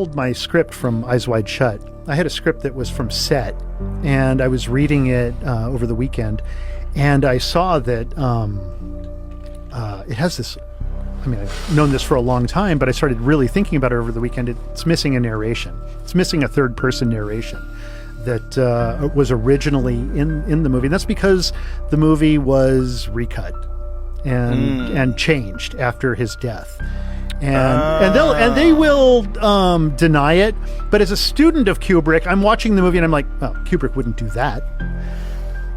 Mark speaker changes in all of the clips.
Speaker 1: pulled my script from Eyes Wide Shut. I had a script that was from set, and I was reading it over the weekend, and I saw that it has this. I mean, I've known this for a long time, but I started really thinking about it over the weekend. It's missing a narration. It's missing a third-person narration that was originally in the movie. And that's because the movie was recut and changed after his death. And they will deny it. But as a student of Kubrick, I'm watching the movie and I'm like, well, Kubrick wouldn't do that.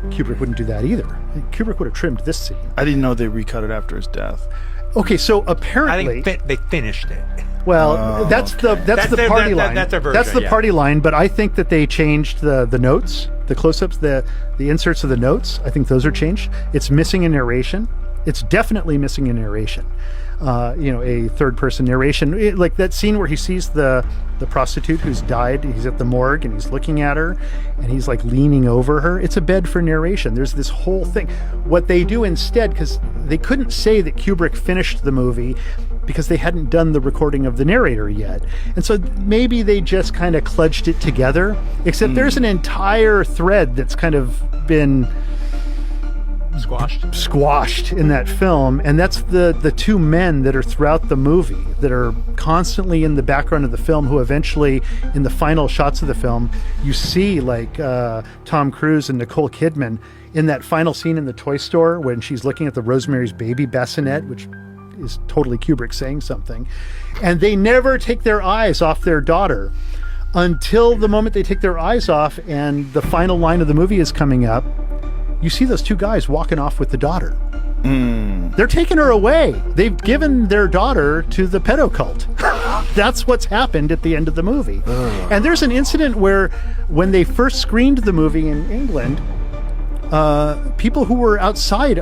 Speaker 1: Kubrick wouldn't do that either. Kubrick would have trimmed this scene.
Speaker 2: I didn't know they recut it after his death.
Speaker 1: Okay, so apparently,
Speaker 3: I think they finished it.
Speaker 1: Well, that's the party line.
Speaker 3: That's their version.
Speaker 1: That's the party line. But I think that they changed the notes, the close-ups, the inserts of the notes. I think those are changed. It's missing a narration. It's definitely missing a narration. A third-person narration, like that scene where he sees the prostitute who's died. He's at the morgue and he's looking at her, and he's like leaning over her. It's a bed for narration. There's this whole thing. What they do instead, because they couldn't say that Kubrick finished the movie because they hadn't done the recording of the narrator yet, and so maybe they just kind of kludged it together. Except there's an entire thread that's kind of been squashed in that film, and that's the two men that are throughout the movie that are constantly in the background of the film, who eventually in the final shots of the film you see, like Tom Cruise and Nicole Kidman in that final scene in the toy store when she's looking at the Rosemary's Baby bassinet, which is totally Kubrick saying something, and they never take their eyes off their daughter until the moment they take their eyes off and the final line of the movie is coming up. You see those two guys walking off with the daughter. They're taking her away. They've given their daughter to the pedo cult. That's what's happened at the end of the movie. And there's an incident where when they first screened the movie in England, people who were outside,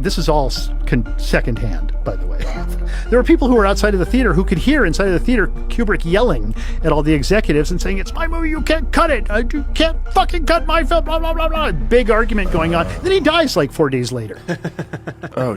Speaker 1: this is all secondhand, by the way. There were people who were outside of the theater who could hear inside of the theater Kubrick yelling at all the executives and saying, "It's my movie, you can't cut it. You can't fucking cut my film, blah, blah, blah, blah." Big argument going on. Then he dies like 4 days later.
Speaker 2: Oh,